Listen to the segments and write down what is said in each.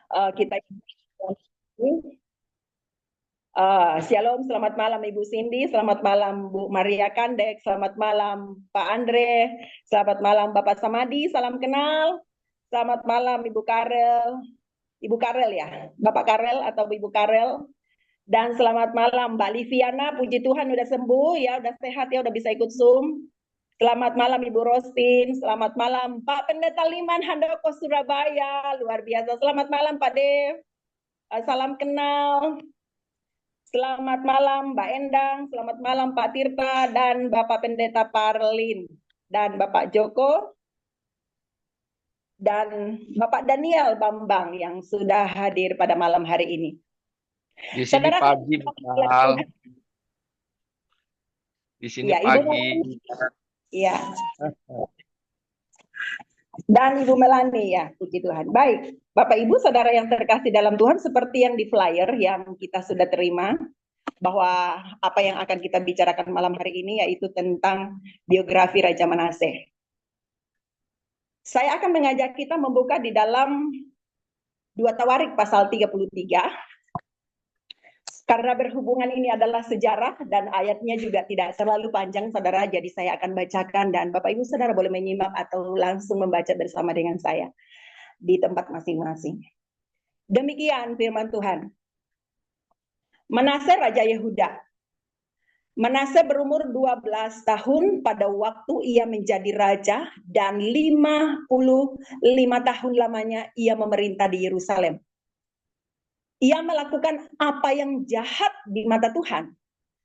Kita Shalom, selamat malam Ibu Cindy, selamat malam Bu Maria Kandek, selamat malam Pak Andre, selamat malam Bapak Samadi, salam kenal, selamat malam Ibu Karel ya, Bapak Karel atau Ibu Karel, dan selamat malam Mbak Liviana, puji Tuhan udah sembuh ya, udah sehat ya, udah bisa ikut Zoom. Selamat malam Ibu Rosin, selamat malam Pak Pendeta Liman Handoko Surabaya, luar biasa. Selamat malam Pak Dev, salam kenal. Selamat malam Mbak Endang, selamat malam Pak Tirta dan Bapak Pendeta Parlin dan Bapak Joko dan Bapak Daniel Bambang yang sudah hadir pada malam hari ini. Di sini Saudara, pagi, Bang. Di sini ya, pagi. Iya. Dan Ibu Melani ya, puji Tuhan. Baik, Bapak Ibu Saudara yang terkasih dalam Tuhan, seperti yang di flyer yang kita sudah terima, bahwa apa yang akan kita bicarakan malam hari ini yaitu tentang biografi Raja Manaseh. Saya akan mengajak kita membuka di dalam 2 Tawarik pasal 33, karena berhubungan ini adalah sejarah dan ayatnya juga tidak terlalu panjang, saudara, jadi saya akan bacakan dan Bapak Ibu Saudara boleh menyimak atau langsung membaca bersama dengan saya di tempat masing-masing. Demikian firman Tuhan. Manaseh Raja Yehuda. Manaseh berumur 12 tahun pada waktu ia menjadi raja dan 55 tahun lamanya ia memerintah di Yerusalem. Ia melakukan apa yang jahat di mata Tuhan,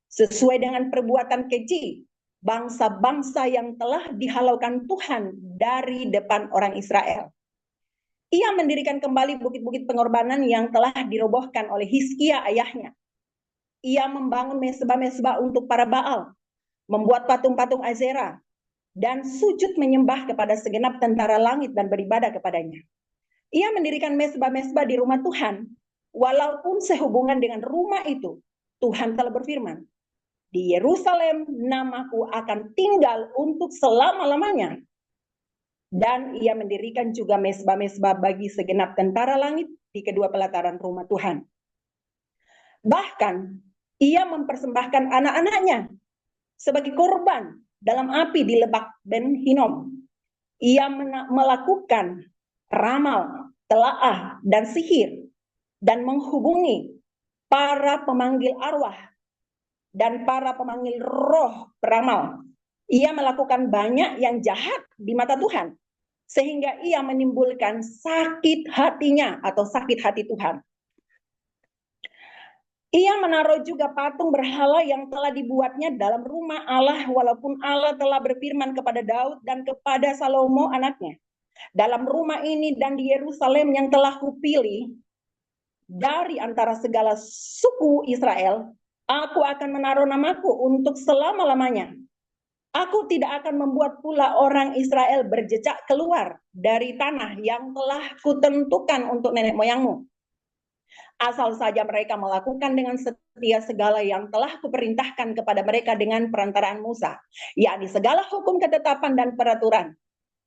sesuai dengan perbuatan keji bangsa-bangsa yang telah dihalaukan Tuhan dari depan orang Israel. Ia mendirikan kembali bukit-bukit pengorbanan yang telah dirobohkan oleh Hizkia ayahnya. Ia membangun mesbah-mesbah untuk para Baal, membuat patung-patung Azera, dan sujud menyembah kepada segenap tentara langit dan beribadah kepadanya. Ia mendirikan mesbah-mesbah di rumah Tuhan, walaupun sehubungan dengan rumah itu, Tuhan telah berfirman, di Yerusalem namaku akan tinggal untuk selama-lamanya. Dan ia mendirikan juga mesbah-mesbah bagi segenap tentara langit di kedua pelataran rumah Tuhan. Bahkan ia mempersembahkan anak-anaknya sebagai korban dalam api di Lebak Ben Hinom. Ia melakukan ramal, telaah, dan sihir, dan menghubungi para pemanggil arwah dan para pemanggil roh peramal. Ia melakukan banyak yang jahat di mata Tuhan, sehingga ia menimbulkan sakit hatinya atau sakit hati Tuhan. Ia menaruh juga patung berhala yang telah dibuatnya dalam rumah Allah, walaupun Allah telah berfirman kepada Daud dan kepada Salomo anaknya, dalam rumah ini dan di Yerusalem yang telah kupilih dari antara segala suku Israel, aku akan menaruh namaku untuk selama-lamanya. Aku tidak akan membuat pula orang Israel berjejak keluar dari tanah yang telah kutentukan untuk nenek moyangmu. Asal saja mereka melakukan dengan setia segala yang telah kuperintahkan kepada mereka dengan perantaraan Musa, yakni segala hukum, ketetapan, dan peraturan.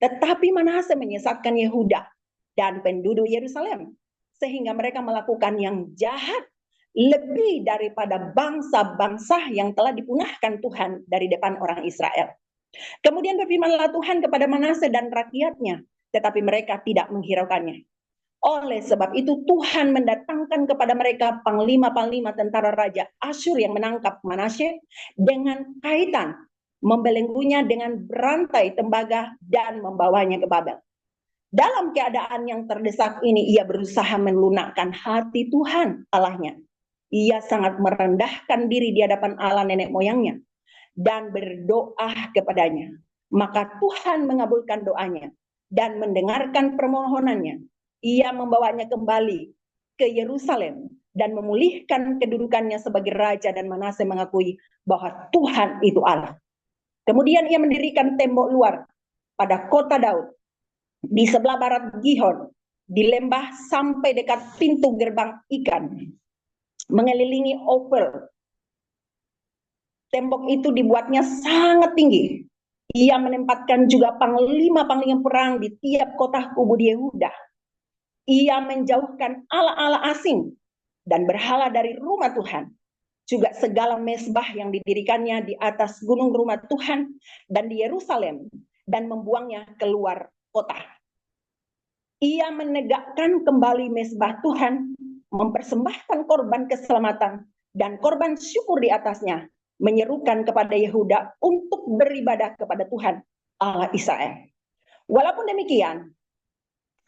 Tetapi Manaseh menyesatkan Yehuda dan penduduk Yerusalem, sehingga mereka melakukan yang jahat lebih daripada bangsa-bangsa yang telah dipunahkan Tuhan dari depan orang Israel. Kemudian berfirmanlah Tuhan kepada Manaseh dan rakyatnya, tetapi mereka tidak menghiraukannya. Oleh sebab itu Tuhan mendatangkan kepada mereka panglima-panglima tentara Raja Asyur yang menangkap Manaseh dengan kaitan, membelenggunya dengan berantai tembaga dan membawanya ke Babel. Dalam keadaan yang terdesak ini ia berusaha melunakkan hati Tuhan Allahnya. Ia sangat merendahkan diri di hadapan Allah nenek moyangnya dan berdoa kepadanya. Maka Tuhan mengabulkan doanya dan mendengarkan permohonannya. Ia membawanya kembali ke Yerusalem dan memulihkan kedudukannya sebagai raja, dan Manaseh mengakui bahwa Tuhan itu Allah. Kemudian ia mendirikan tembok luar pada kota Daud di sebelah barat Gihon, di lembah sampai dekat pintu gerbang ikan, mengelilingi Ofel. Tembok itu dibuatnya sangat tinggi. Ia menempatkan juga panglima-panglima perang di tiap kota kubu di Yehuda. Ia menjauhkan ala-ala asing dan berhala dari rumah Tuhan, juga segala mezbah yang didirikannya di atas gunung rumah Tuhan dan di Yerusalem, dan membuangnya keluar kota. Ia menegakkan kembali mezbah Tuhan, mempersembahkan korban keselamatan dan korban syukur di atasnya, menyerukan kepada Yehuda untuk beribadah kepada Tuhan Allah Israel. Walaupun demikian,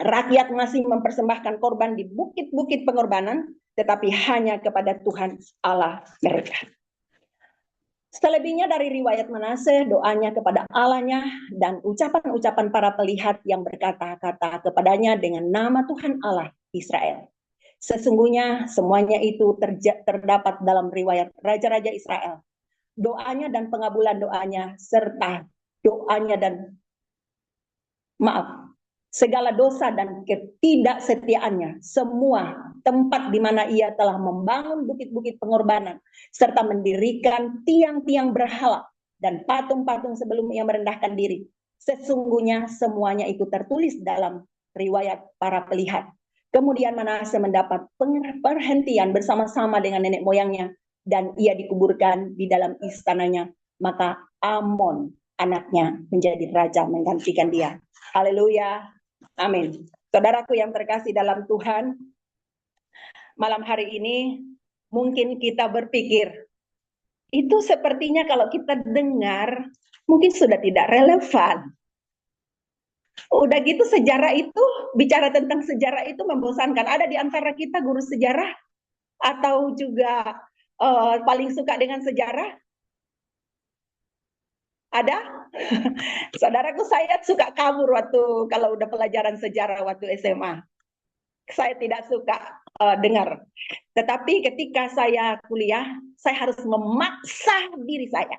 rakyat masih mempersembahkan korban di bukit-bukit pengorbanan, tetapi hanya kepada Tuhan Allah mereka. Selebihnya dari riwayat Manase, doanya kepada Allahnya, dan ucapan-ucapan para pelihat yang berkata-kata kepadanya dengan nama Tuhan Allah Israel. Sesungguhnya semuanya itu terdapat dalam riwayat Raja-Raja Israel. Doanya dan pengabulan doanya, serta doanya dan segala dosa dan ketidaksetiaannya, semua tempat di mana ia telah membangun bukit-bukit pengorbanan, serta mendirikan tiang-tiang berhala dan patung-patung sebelum ia merendahkan diri. Sesungguhnya semuanya itu tertulis dalam riwayat para pelihat. Kemudian Manase mendapat perhentian bersama-sama dengan nenek moyangnya, dan ia dikuburkan di dalam istananya. Maka Amon anaknya menjadi raja menggantikan dia. Haleluya. Amin. Saudaraku yang terkasih dalam Tuhan, malam hari ini mungkin kita berpikir, itu sepertinya kalau kita dengar mungkin sudah tidak relevan. Udah gitu sejarah itu, bicara tentang sejarah itu membosankan. Ada di antara kita guru sejarah atau juga paling suka dengan sejarah? Ada? Saudaraku, saya suka kabur waktu kalau udah pelajaran sejarah waktu SMA. Saya tidak suka dengar. Tetapi ketika saya kuliah, saya harus memaksa diri saya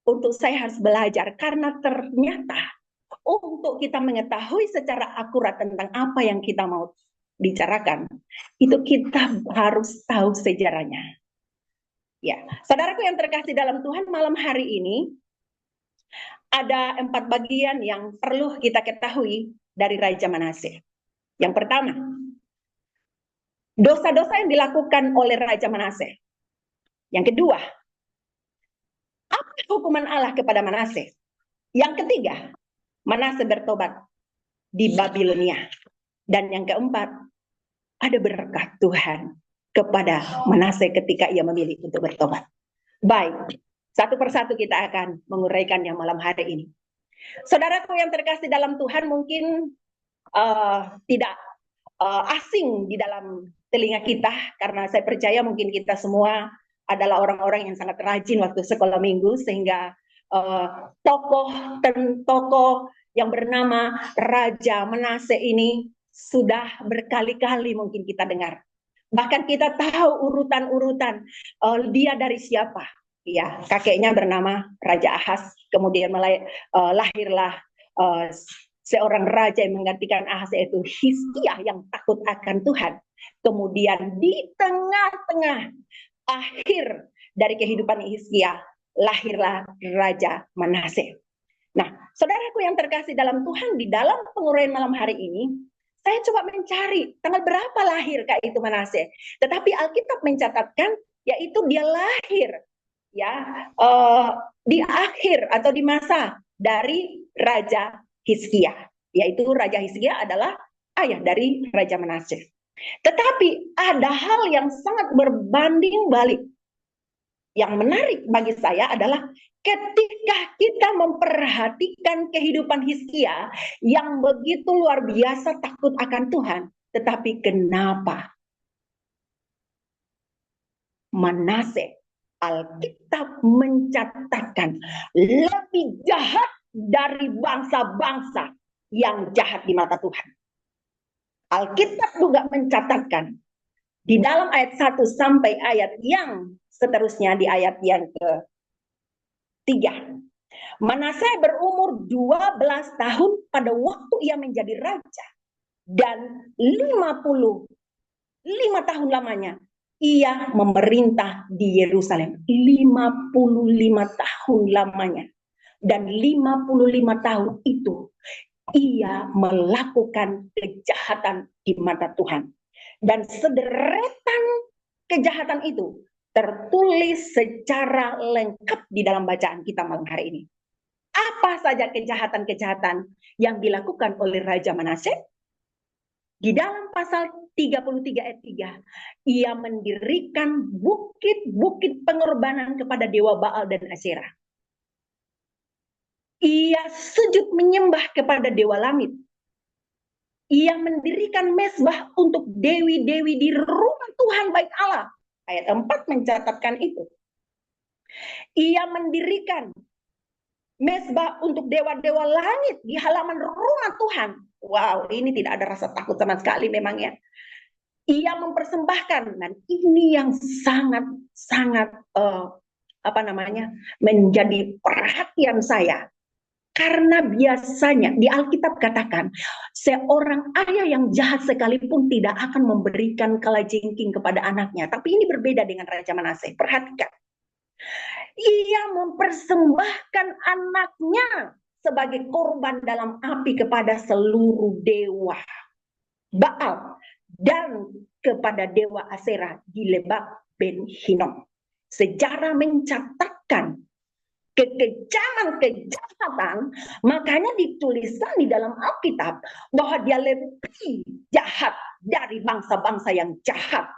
untuk saya harus belajar, karena ternyata untuk kita mengetahui secara akurat tentang apa yang kita mau bicarakan, itu kita harus tahu sejarahnya. Ya, saudaraku yang terkasih dalam Tuhan, malam hari ini ada 4 bagian yang perlu kita ketahui dari Raja Manase. Yang pertama, dosa-dosa yang dilakukan oleh Raja Manase. Yang kedua, apa hukuman Allah kepada Manase? Yang ketiga, Manase bertobat di Babilonia. Dan yang keempat, ada berkat Tuhan kepada Manase ketika ia memilih untuk bertobat. Baik, satu persatu kita akan menguraikannya malam hari ini. Saudaraku yang terkasih dalam Tuhan, mungkin tidak asing di dalam telinga kita, karena saya percaya mungkin kita semua adalah orang-orang yang sangat rajin waktu sekolah minggu, sehingga tokoh yang bernama Raja Manase ini sudah berkali-kali mungkin kita dengar. Bahkan kita tahu urutan-urutan dia dari siapa. Ya, kakeknya bernama Raja Ahaz, kemudian lahirlah seorang raja yang menggantikan Ahaz, yaitu Hizkia yang takut akan Tuhan. Kemudian di tengah-tengah akhir dari kehidupan Hizkia, lahirlah Raja Manase. Nah, saudaraku yang terkasih dalam Tuhan, di dalam penguraian malam hari ini, saya coba mencari tanggal berapa lahir Kak itu Manase. Tetapi Alkitab mencatatkan, yaitu dia lahir ya di akhir atau di masa dari Raja Hizkia, yaitu Raja Hizkia adalah ayah dari Raja Manase. Tetapi ada hal yang sangat berbanding balik. Yang menarik bagi saya adalah ketika kita memperhatikan kehidupan Hizkia yang begitu luar biasa takut akan Tuhan, tetapi kenapa Manase, Alkitab mencatatkan, lebih jahat dari bangsa-bangsa yang jahat di mata Tuhan. Alkitab juga mencatatkan di dalam ayat 1 sampai ayat yang seterusnya, di ayat yang ke-3. Manase berumur 12 tahun pada waktu ia menjadi raja, dan 55 tahun lamanya ia memerintah di Yerusalem. 55 tahun lamanya. Dan 55 tahun itu ia melakukan kejahatan di mata Tuhan. Dan sederetan kejahatan itu tertulis secara lengkap di dalam bacaan kita malam hari ini. Apa saja kejahatan-kejahatan yang dilakukan oleh Raja Manase? Di dalam pasal 33 ayat 3, ia mendirikan bukit-bukit pengorbanan kepada dewa Baal dan Asyera. Ia sujud menyembah kepada dewa langit. Ia mendirikan mezbah untuk dewi-dewi di rumah Tuhan baik Allah. Ayat 4 mencatatkan itu. Ia mendirikan mezbah untuk dewa-dewa langit di halaman rumah Tuhan. Wow, ini tidak ada rasa takut sama sekali memangnya. Ia mempersembahkan, dan ini yang sangat menjadi perhatian saya. Karena biasanya di Alkitab katakan, seorang ayah yang jahat sekalipun tidak akan memberikan kalajengking kepada anaknya. Tapi ini berbeda dengan Raja Manase. Perhatikan. Ia mempersembahkan anaknya sebagai korban dalam api kepada seluruh dewa Baal dan kepada dewa Asyera di Lebak Ben Hinnom. Sejarah mencatatkan kejahatan, makanya dituliskan di dalam Alkitab bahwa dia lebih jahat dari bangsa-bangsa yang jahat.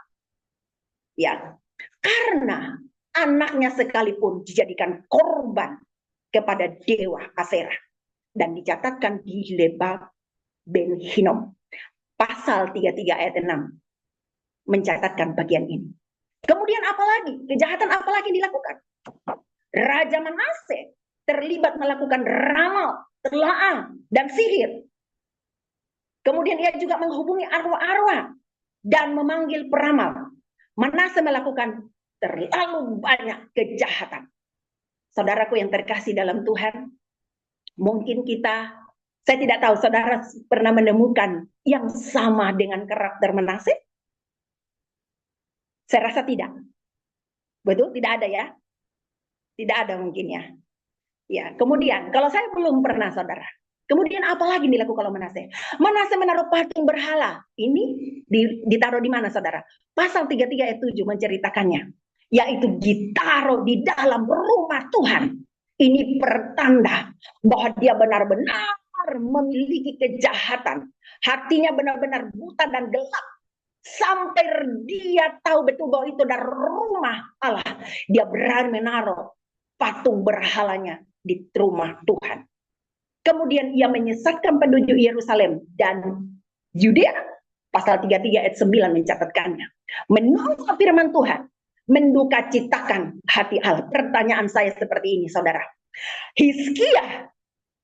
Ya, karena anaknya sekalipun dijadikan korban kepada dewa Asyera dan dicatatkan di Lebak Ben Hinnom. Pasal 33 ayat 6 mencatatkan bagian ini. Kemudian apalagi? Kejahatan apalagi dilakukan? Raja Manase terlibat melakukan ramal, telaang, dan sihir. Kemudian ia juga menghubungi arwah-arwah dan memanggil peramal. Manase melakukan terlalu banyak kejahatan. Saudaraku yang terkasih dalam Tuhan, mungkin saya tidak tahu saudara pernah menemukan yang sama dengan karakter Manase? Saya rasa tidak. Betul? Tidak ada ya? Tidak ada mungkin ya. Ya, kemudian kalau saya belum pernah saudara. Kemudian apa lagi dilakukan oleh Manase? Manase menaruh patung berhala. Ini ditaruh di mana saudara? Pasal 33 ayat 7 menceritakannya. Yaitu ditaruh di dalam rumah Tuhan. Ini pertanda bahwa dia benar-benar memiliki kejahatan. Hatinya benar-benar buta dan gelap. Sampai dia tahu betul bahwa itu dari rumah Allah. Dia berani menaruh patung berhalanya di rumah Tuhan. Kemudian ia menyesatkan penduduk Yerusalem dan Yudea. Pasal 33 ayat 9 mencatatkannya. Menolak firman Tuhan, mendukacitakan hati Allah. Pertanyaan saya seperti ini, saudara. Hizkia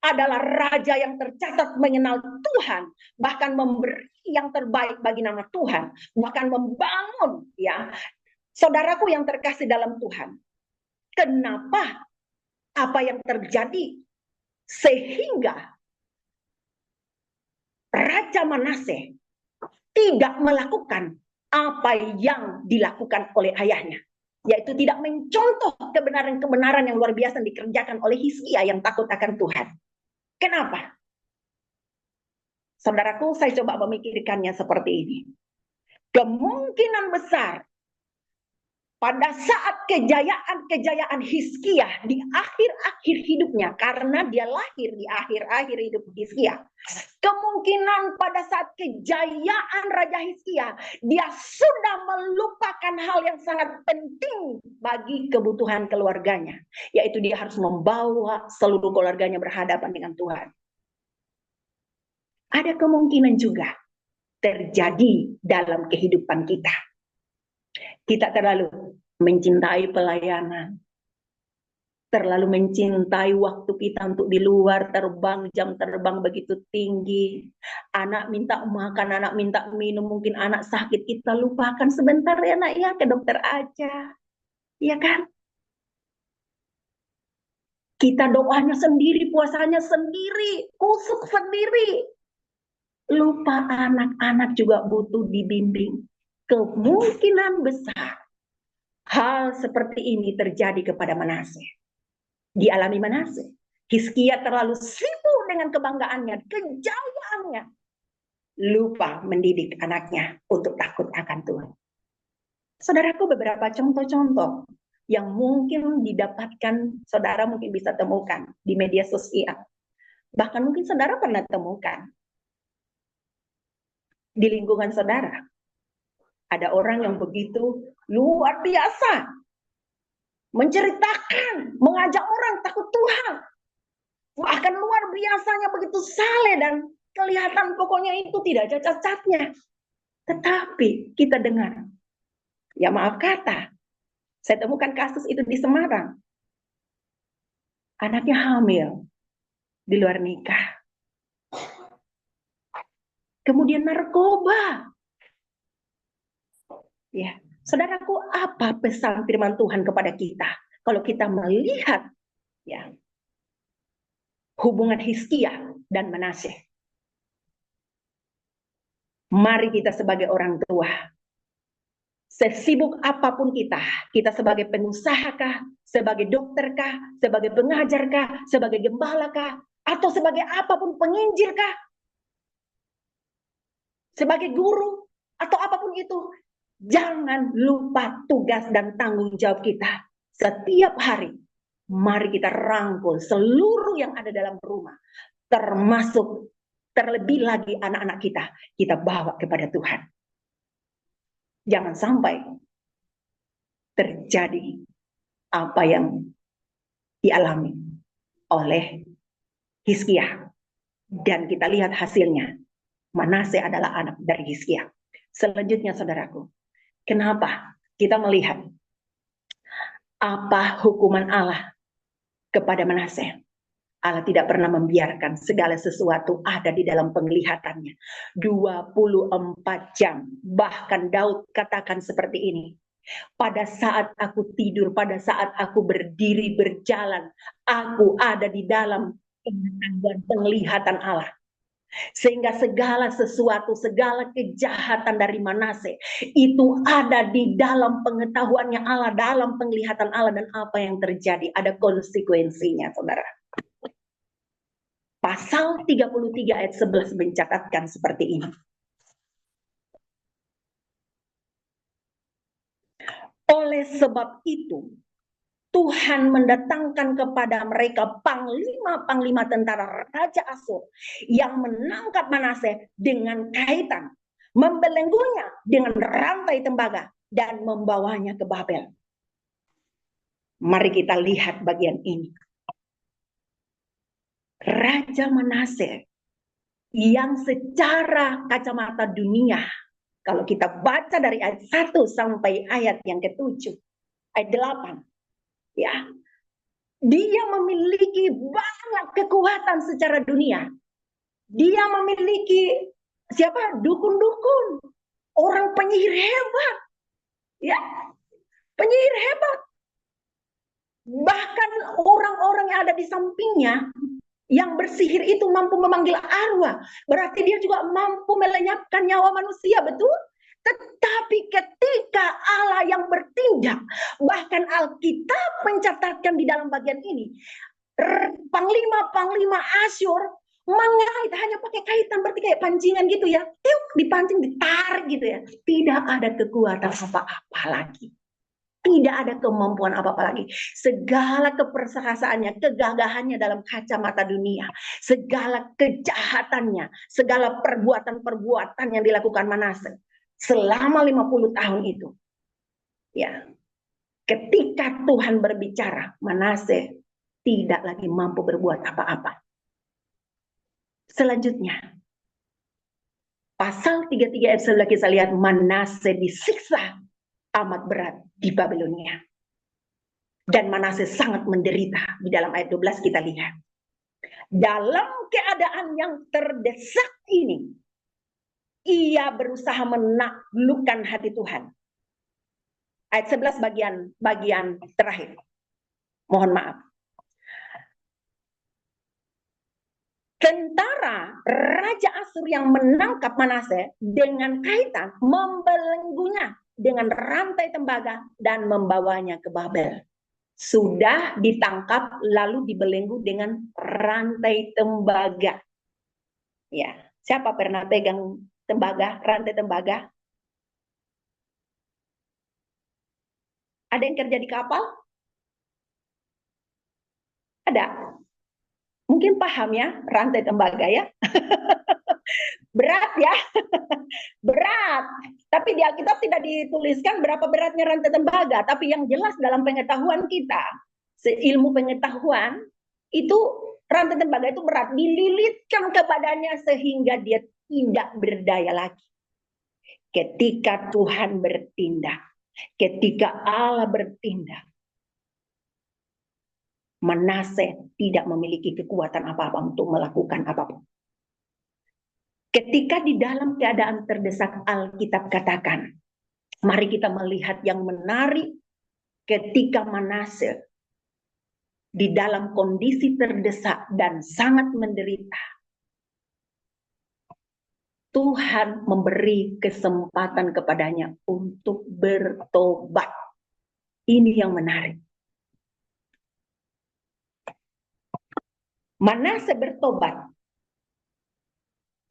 adalah raja yang tercatat mengenal Tuhan, bahkan memberi yang terbaik bagi nama Tuhan, bahkan membangun, ya. Saudaraku yang terkasih dalam Tuhan, kenapa apa yang terjadi sehingga Raja Manase tidak melakukan apa yang dilakukan oleh ayahnya, yaitu tidak mencontoh kebenaran-kebenaran yang luar biasa dikerjakan oleh Hizkia yang takut akan Tuhan. Kenapa? Saudaraku, saya coba memikirkannya seperti ini. Kemungkinan besar pada saat kejayaan Hizkia di akhir-akhir hidupnya, karena dia lahir di akhir-akhir hidup Hizkia, kemungkinan pada saat kejayaan Raja Hizkia, dia sudah melupakan hal yang sangat penting bagi kebutuhan keluarganya, yaitu dia harus membawa seluruh keluarganya berhadapan dengan Tuhan. Ada kemungkinan juga terjadi dalam kehidupan kita. Kita terlalu mencintai pelayanan, terlalu mencintai waktu kita untuk di luar terbang, jam terbang begitu tinggi. Anak minta makan, anak minta minum, mungkin anak sakit, kita lupakan sebentar ya nak ya, ke dokter aja. Iya kan? Kita doanya sendiri, puasanya sendiri, kusuk sendiri. Lupa anak-anak juga butuh dibimbing. Kemungkinan besar hal seperti ini terjadi kepada Manase. Dialami Manase. Hizkia terlalu sibuk dengan kebanggaannya, kejayaannya, lupa mendidik anaknya untuk takut akan Tuhan. Saudaraku, beberapa contoh-contoh yang mungkin didapatkan, saudara mungkin bisa temukan di media sosial. Bahkan mungkin saudara pernah temukan di lingkungan saudara. Ada orang yang begitu luar biasa menceritakan, mengajak orang takut Tuhan. Bahkan luar biasanya begitu saleh dan kelihatan pokoknya itu tidak ada cacatnya. Tetapi kita dengar, ya maaf kata, saya temukan kasus itu di Semarang. Anaknya hamil di luar nikah. Kemudian narkoba. Ya, saudaraku, apa pesan firman Tuhan kepada kita? Kalau kita melihat ya hubungan Hizkia dan Manasye. Mari kita sebagai orang tua, sesibuk apapun kita sebagai pengusaha kah, sebagai dokter kah, sebagai pengajar kah, sebagai gembala kah, atau sebagai apapun penginjil kah, sebagai guru atau apapun itu, jangan lupa tugas dan tanggung jawab kita. Setiap hari, mari kita rangkul seluruh yang ada dalam rumah, termasuk terlebih lagi anak-anak kita bawa kepada Tuhan. Jangan sampai terjadi apa yang dialami oleh Hizkia. Dan kita lihat hasilnya. Manasye adalah anak dari Hizkia. Selanjutnya saudaraku, kenapa kita melihat apa hukuman Allah kepada Manasye? Allah tidak pernah membiarkan segala sesuatu ada di dalam penglihatannya. 24 jam. Bahkan Daud katakan seperti ini. Pada saat aku tidur, pada saat aku berdiri berjalan, aku ada di dalam pengetahuan penglihatan Allah. Sehingga segala sesuatu, segala kejahatan dari Manasye itu ada di dalam pengetahuannya Allah, dalam penglihatan Allah, dan apa yang terjadi ada konsekuensinya, saudara. Pasal 33 ayat 11 mencatatkan seperti ini. Oleh sebab itu, Tuhan mendatangkan kepada mereka panglima-panglima tentara Raja Asyur yang menangkap Manasye dengan kaitan, membelenggunya dengan rantai tembaga dan membawanya ke Babel. Mari kita lihat bagian ini. Raja Manasye yang secara kacamata dunia, kalau kita baca dari ayat 1 sampai ayat yang ke-7, ayat 8, ya, dia memiliki banyak kekuatan secara dunia. Dia memiliki siapa? Dukun-dukun, orang penyihir hebat, ya, penyihir hebat. Bahkan orang-orang yang ada di sampingnya yang bersihir itu mampu memanggil arwah. Berarti dia juga mampu melenyapkan nyawa manusia, betul? Tetapi ketika Allah yang bertindak, bahkan Alkitab mencatatkan di dalam bagian ini, panglima-panglima Asyur mengait, hanya pakai kaitan, berarti kayak pancingan gitu ya. Tiuk, dipancing, ditarik gitu ya. Tidak ada kekuatan apa-apa lagi. Tidak ada kemampuan apa-apa lagi. Segala keperkasaannya, kegagahannya dalam kacamata dunia, segala kejahatannya, segala perbuatan-perbuatan yang dilakukan Manasye selama 50 tahun itu. Ya. Ketika Tuhan berbicara, Manasye tidak lagi mampu berbuat apa-apa. Selanjutnya, pasal 33 ayat 11 kita lihat Manasye disiksa amat berat di Babilonia. Dan Manasye sangat menderita. Di dalam ayat 12 kita lihat. Dalam keadaan yang terdesak ini, ia berusaha menaklukkan hati Tuhan. Ayat 11 bagian terakhir. Mohon maaf. Tentara Raja Asyur yang menangkap Manasye dengan kaitan membelenggunya dengan rantai tembaga dan membawanya ke Babel. sudah ditangkap lalu dibelenggu dengan rantai tembaga. Ya, siapa pernah pegang tembaga, rantai tembaga? Ada yang kerja di kapal? Ada. Mungkin paham ya rantai tembaga ya. Berat ya. Berat. Tapi di Alkitab tidak dituliskan berapa beratnya rantai tembaga, tapi yang jelas dalam pengetahuan kita, seilmu pengetahuan, itu rantai tembaga itu berat, dililitkan ke badannya sehingga dia tidak berdaya lagi. Ketika Tuhan bertindak, ketika Allah bertindak, Manase tidak memiliki kekuatan apa-apa untuk melakukan apapun. Ketika di dalam keadaan terdesak, Alkitab katakan, mari kita melihat yang menarik ketika Manase di dalam kondisi terdesak dan sangat menderita. Tuhan memberi kesempatan kepadanya untuk bertobat. Ini yang menarik. Manase bertobat.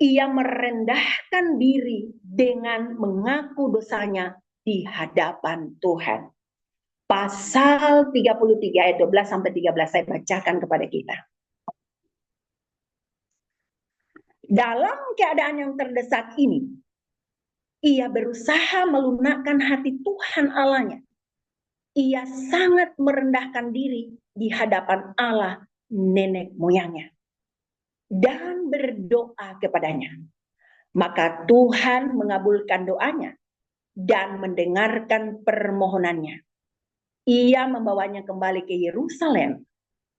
Ia merendahkan diri dengan mengaku dosanya di hadapan Tuhan. Pasal 33 ayat 12 sampai 13 saya bacakan kepada kita. Dalam keadaan yang terdesak ini, ia berusaha melunakkan hati Tuhan Allahnya. Ia sangat merendahkan diri di hadapan Allah nenek moyangnya dan berdoa kepadanya. Maka Tuhan mengabulkan doanya dan mendengarkan permohonannya. Ia membawanya kembali ke Yerusalem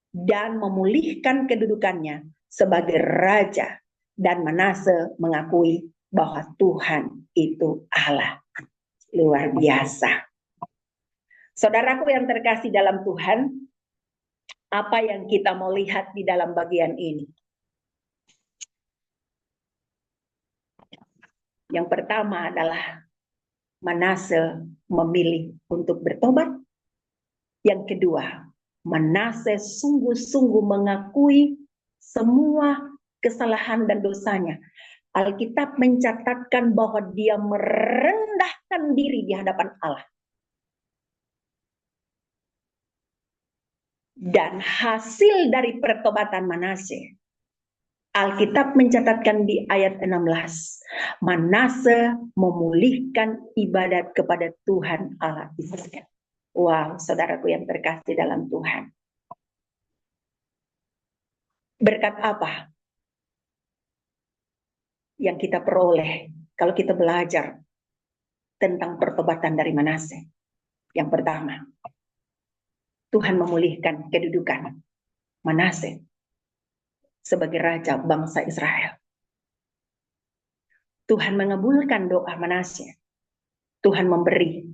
dan memulihkan kedudukannya sebagai raja, dan Manase mengakui bahwa Tuhan itu Allah. Luar biasa. Saudaraku yang terkasih dalam Tuhan, apa yang kita mau lihat di dalam bagian ini? Yang pertama adalah Manase memilih untuk bertobat. Yang kedua, Manase sungguh-sungguh mengakui semua kesalahan dan dosanya. Alkitab mencatatkan bahwa dia merendahkan diri di hadapan Allah. Dan hasil dari pertobatan Manase, Alkitab mencatatkan di ayat 16, Manase memulihkan ibadat kepada Tuhan Allah Israel. Wow, saudaraku yang terkasih dalam Tuhan. Berkat apa yang kita peroleh kalau kita belajar tentang pertobatan dari Manase? Yang pertama, Tuhan memulihkan kedudukan Manase sebagai raja bangsa Israel. Tuhan mengabulkan doa Manase. Tuhan memberi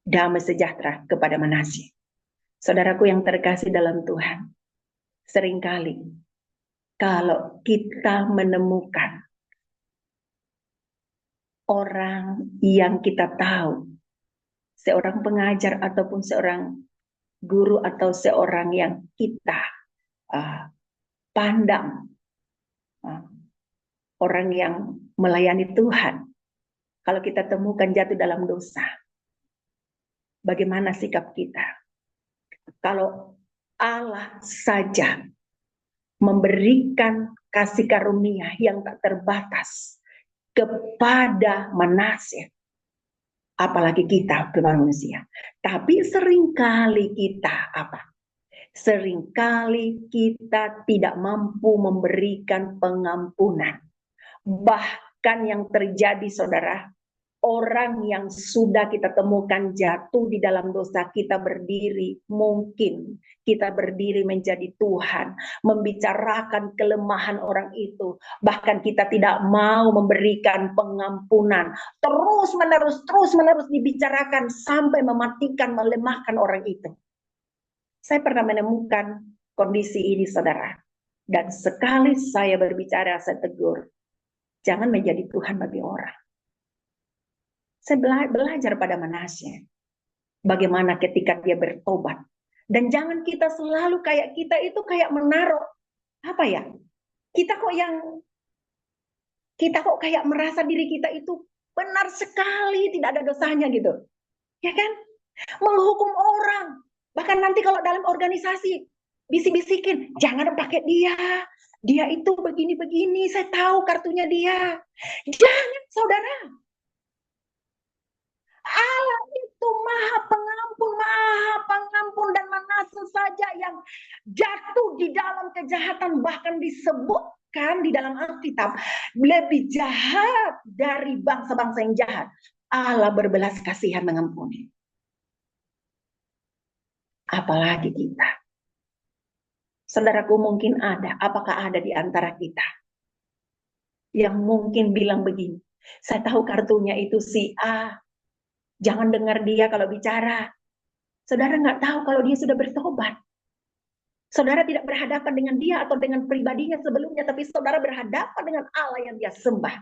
damai sejahtera kepada Manase. Saudaraku yang terkasih dalam Tuhan, seringkali kalau kita menemukan orang yang kita tahu, seorang pengajar ataupun seorang guru atau seorang yang kita pandang, orang yang melayani Tuhan, kalau kita temukan jatuh dalam dosa, bagaimana sikap kita? Kalau Allah saja memberikan kasih karunia yang tak terbatas kepada Manase, apalagi kita manusia. Tapi seringkali kita seringkali kita tidak mampu memberikan pengampunan. Bahkan yang terjadi, saudara, orang yang sudah kita temukan jatuh di dalam dosa, kita berdiri, mungkin kita berdiri menjadi Tuhan, membicarakan kelemahan orang itu, bahkan kita tidak mau memberikan pengampunan, terus menerus dibicarakan sampai mematikan, melemahkan orang itu. Saya pernah menemukan kondisi ini, saudara, dan sekali saya berbicara, saya tegur, jangan menjadi Tuhan bagi orang. Saya belajar pada Manase, bagaimana ketika dia bertobat, Dan jangan kita selalu kayak kita itu kayak menaruh apa ya? Kita kok kayak merasa diri kita itu benar sekali, tidak ada dosanya gitu. Ya kan? Menghukum orang. Bahkan nanti kalau dalam organisasi bisik-bisikin, jangan pakai dia. Dia itu begini-begini, saya tahu kartunya dia. Jangan, saudara. Allah itu maha pengampun dan manasa saja yang jatuh di dalam kejahatan, bahkan disebutkan di dalam Alkitab lebih jahat dari bangsa-bangsa yang jahat. Allah berbelas kasihan mengampuni. Apalagi kita. Saudaraku, mungkin ada, apakah ada di antara kita yang mungkin bilang begini, saya tahu kartunya itu si A, jangan dengar dia kalau bicara. Saudara nggak tahu kalau dia sudah bertobat. Saudara tidak berhadapan dengan dia atau dengan pribadinya sebelumnya, tapi saudara berhadapan dengan Allah yang dia sembah.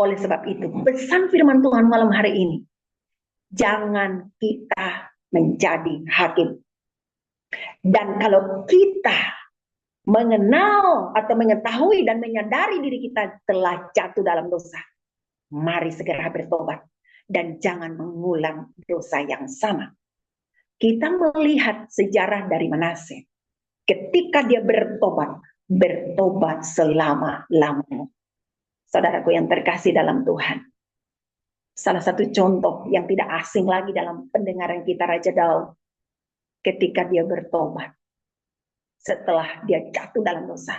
Oleh sebab itu, pesan firman Tuhan malam hari ini, jangan kita menjadi hakim. Dan kalau kita mengenal atau mengetahui dan menyadari diri kita telah jatuh dalam dosa, mari segera bertobat dan jangan mengulang dosa yang sama. Kita melihat sejarah dari Manase. Ketika dia bertobat selama-lamanya. Saudaraku yang terkasih dalam Tuhan. Salah satu contoh yang tidak asing lagi dalam pendengaran kita Raja Daud. Ketika dia bertobat. Setelah dia jatuh dalam dosa.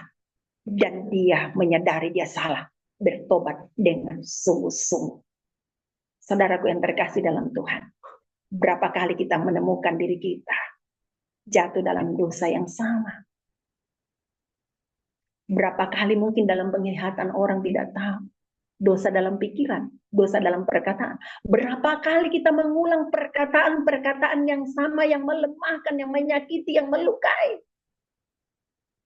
Dan dia menyadari dia salah. Bertobat dengan sungguh-sungguh. Saudaraku yang terkasih dalam Tuhan. Berapa kali kita menemukan diri kita jatuh dalam dosa yang sama. Berapa kali mungkin dalam penglihatan orang tidak tahu. Dosa dalam pikiran, dosa dalam perkataan. Berapa kali kita mengulang perkataan-perkataan yang sama, yang melemahkan, yang menyakiti, yang melukai.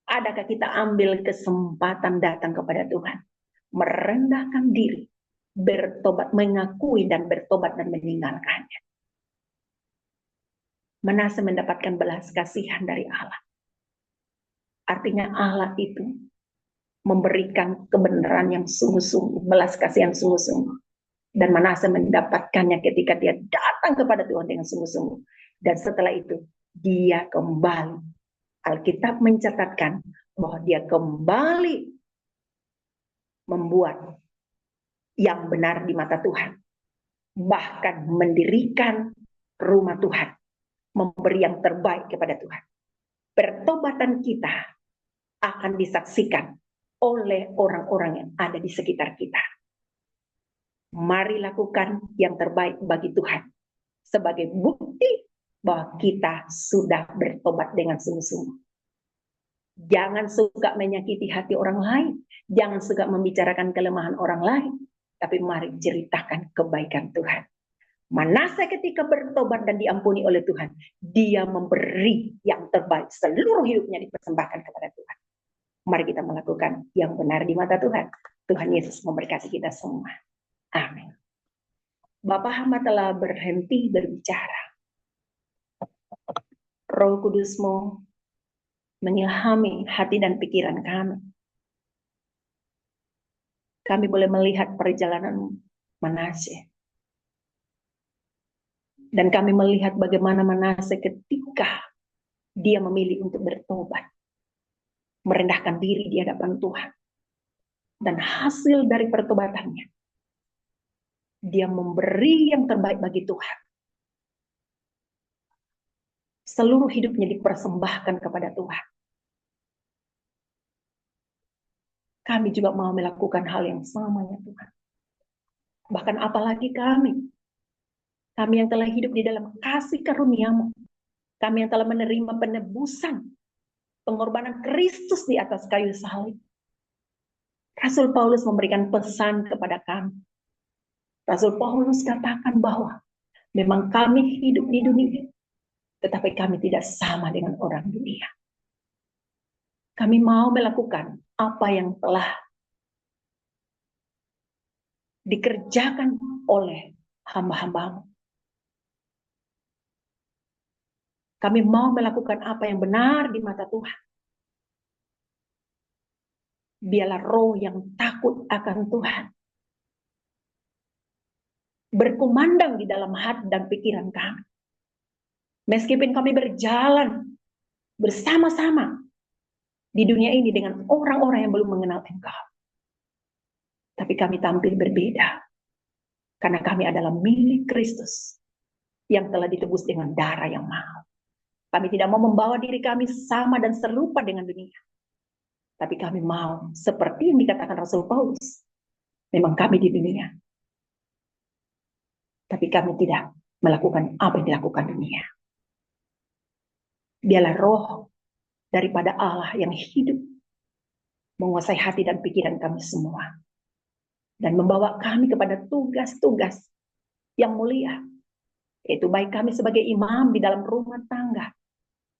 Adakah kita ambil kesempatan datang kepada Tuhan? Merendahkan diri, bertobat, mengakui dan bertobat dan meninggalkannya. Manase mendapatkan belas kasihan dari Allah. Artinya Allah itu memberikan kebenaran yang sungguh-sungguh, belas kasihan sungguh-sungguh. Dan Manase mendapatkannya ketika dia datang kepada Tuhan dengan sungguh-sungguh. Dan setelah itu, dia kembali. Alkitab mencatatkan bahwa dia kembali membuat yang benar di mata Tuhan. Bahkan mendirikan rumah Tuhan. Memberi yang terbaik kepada Tuhan. Pertobatan kita akan disaksikan oleh orang-orang yang ada di sekitar kita. Mari lakukan yang terbaik bagi Tuhan sebagai bukti bahwa kita sudah bertobat dengan sungguh-sungguh. Jangan suka menyakiti hati orang lain, jangan suka membicarakan kelemahan orang lain, tapi mari ceritakan kebaikan Tuhan. Manase ketika bertobat dan diampuni oleh Tuhan, dia memberi yang terbaik, seluruh hidupnya dipersembahkan kepada Tuhan. Mari kita melakukan yang benar di mata Tuhan. Tuhan Yesus memberkati kita semua. Amin. Bapak hamba telah berhenti berbicara. Roh Kudus-Mu mengilhami hati dan pikiran kami. Kami boleh melihat perjalanan Manase. Dan kami melihat bagaimana Manase ketika dia memilih untuk bertobat. Merendahkan diri di hadapan Tuhan. Dan hasil dari pertobatannya, dia memberi yang terbaik bagi Tuhan. Seluruh hidupnya dipersembahkan kepada Tuhan. Kami juga mau melakukan hal yang sama ya Tuhan. Bahkan apalagi kami yang telah hidup di dalam kasih karunia-Mu. Kami yang telah menerima penebusan, pengorbanan Kristus di atas kayu salib. Rasul Paulus memberikan pesan kepada kami. Rasul Paulus katakan bahwa memang kami hidup di dunia, tetapi kami tidak sama dengan orang dunia. Kami mau melakukan apa yang telah dikerjakan oleh hamba-hamba-Mu. Kami mau melakukan apa yang benar di mata Tuhan. Biarlah roh yang takut akan Tuhan berkumandang di dalam hati dan pikiran kami. Meskipun kami berjalan bersama-sama di dunia ini dengan orang-orang yang belum mengenal Engkau. Tapi kami tampil berbeda. Karena kami adalah milik Kristus yang telah ditebus dengan darah yang mahal. Kami tidak mau membawa diri kami sama dan serupa dengan dunia. Tapi kami mau, seperti yang dikatakan Rasul Paulus, memang kami di dunia. Tapi kami tidak melakukan apa yang dilakukan dunia. Biarlah roh daripada Allah yang hidup menguasai hati dan pikiran kami semua. Dan membawa kami kepada tugas-tugas yang mulia. Yaitu baik kami sebagai imam di dalam rumah tangga.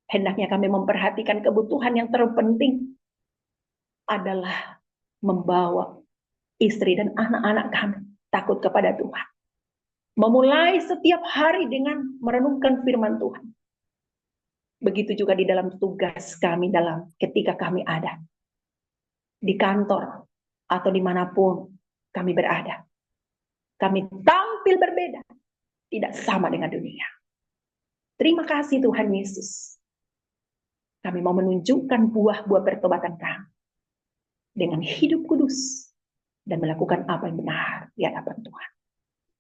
Hendaknya kami memperhatikan kebutuhan yang terpenting adalah membawa istri dan anak-anak kami takut kepada Tuhan. Memulai setiap hari dengan merenungkan firman Tuhan. Begitu juga di dalam tugas kami ketika kami ada. Di kantor atau dimanapun kami berada. Kami tampil berbeda. Tidak sama dengan dunia. Terima kasih Tuhan Yesus. Kami mau menunjukkan buah-buah pertobatan kami. Dengan hidup kudus. Dan melakukan apa yang benar di hadapan Tuhan.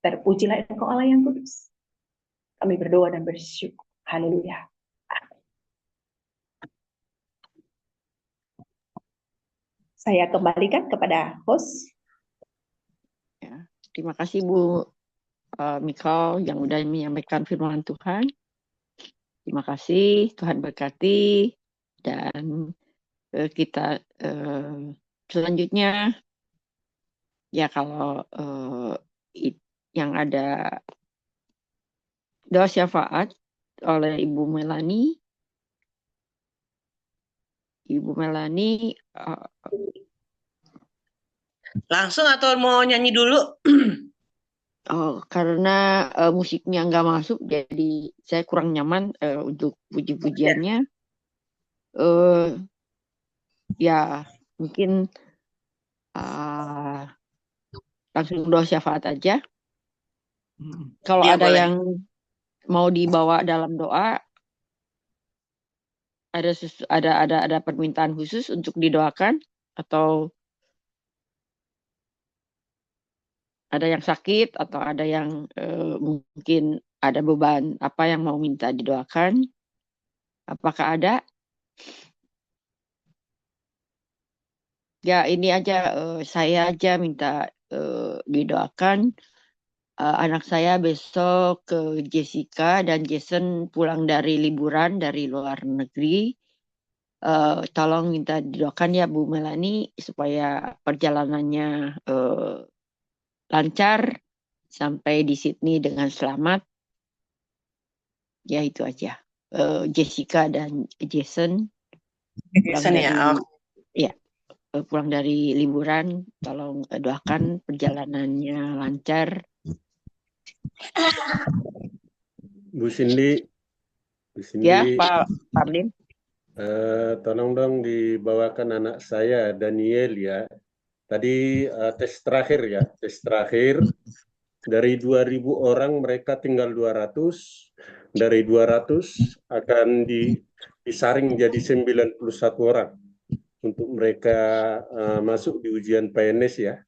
Terpujilah Engkau Allah yang kudus. Kami berdoa dan bersyukur. Haleluya. Saya kembalikan kepada host. Ya, terima kasih Bu Mikal yang udah menyampaikan firman Tuhan. Terima kasih, Tuhan berkati. Dan kita selanjutnya, ya kalau yang ada doa syafaat oleh Ibu Melani. Ibu Melani. Langsung atau mau nyanyi dulu? Karena musiknya nggak masuk, jadi saya kurang nyaman untuk puji-pujiannya. Ya mungkin langsung doa syafaat aja. Kalau Ya, ada boleh. yang mau dibawa dalam doa, ada permintaan khusus untuk didoakan, atau ada yang sakit, atau ada yang mungkin ada beban apa yang mau minta didoakan. Apakah ada? Ya ini aja, saya aja minta didoakan. Anak saya besok ke Jessica dan Jason pulang dari liburan dari luar negeri. Tolong minta didoakan ya Bu Melani supaya perjalanannya lancar sampai di Sydney dengan selamat. Ya itu aja. Jessica dan Jason pulang dari liburan, tolong doakan perjalanannya lancar. Bu Cindy, Ya Pak Parlin. Tolong dong dibawakan anak saya Daniel ya. Tadi tes terakhir dari 2.000 orang mereka tinggal 200, dari 200 akan disaring jadi 91 orang untuk mereka masuk di ujian PNS ya.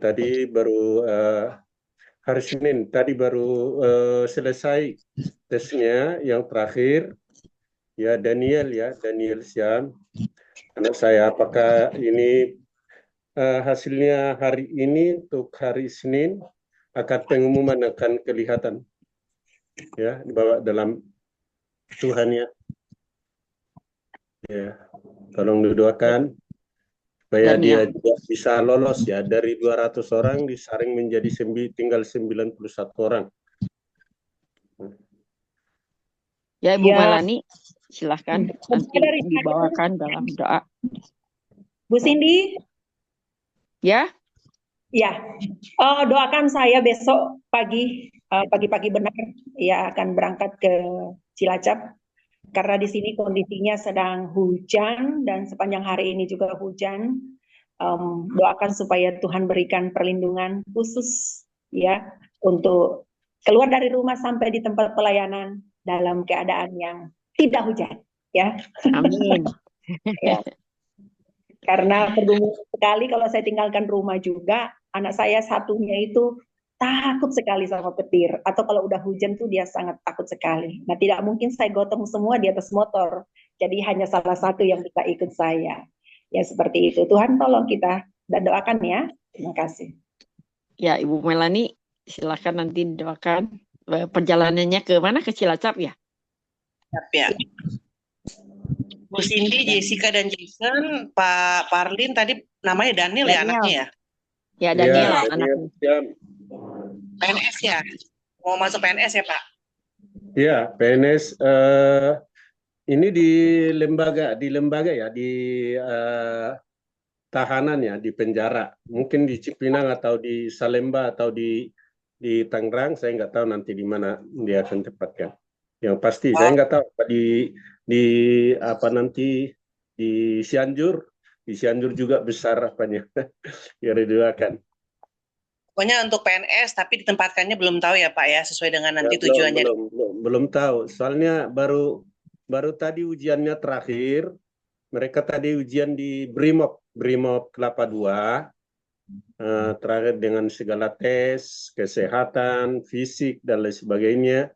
Tadi baru hari Senin tadi baru selesai tesnya yang terakhir. Ya Daniel Siam, anak saya. Apakah ini hasilnya hari ini untuk hari Senin akan pengumuman akan kelihatan ya dibawa dalam Tuhan ya. Ya, tolong didoakan supaya dia juga bisa lolos ya, dari 200 orang disaring menjadi tinggal 91 orang. Ya Ibu Melani, silahkan nanti dibawakan dalam doa. Bu Cindy? Ya? Ya, doakan saya besok pagi-pagi benar ya akan berangkat ke Cilacap, karena di sini kondisinya sedang hujan dan sepanjang hari ini juga hujan. Doakan supaya Tuhan berikan perlindungan khusus ya untuk keluar dari rumah sampai di tempat pelayanan dalam keadaan yang tidak hujan ya. Amin. Ya. Karena bergumul sekali kalau saya tinggalkan rumah juga, anak saya satunya itu takut sekali sama petir. Atau kalau udah hujan tuh dia sangat takut sekali. Nah tidak mungkin saya gotong semua di atas motor. Jadi hanya salah satu yang bisa ikut saya. Ya seperti itu. Tuhan tolong kita dan doakan ya. Terima kasih. Ya, Ibu Melani, silakan nanti doakan perjalanannya ke mana? Ke Cilacap ya? Ya. Bu Cindy, Jessica, dan Jason, Pak Parlin tadi namanya Daniel ya Daniel. anaknya ya? Ya, Daniel Ya, anaknya. ya, PNS ya? Mau masuk PNS ya Pak? ya, PNS ini di lembaga ya, di tahanan ya, di penjara. Mungkin di Cipinang atau di Salemba atau di Tangerang, saya nggak tahu nanti di mana dia akan tempatkan. Yang pasti saya nggak tahu di apa nanti di Cianjur juga besar apanya. Ya didoakan. Pokoknya untuk PNS tapi ditempatkannya belum tahu ya Pak ya, sesuai dengan nanti Ya, tujuannya. belum tahu. Soalnya baru tadi ujiannya terakhir. Mereka tadi ujian di Brimob Kelapa II. Terakhir dengan segala tes, kesehatan, fisik, dan lain sebagainya.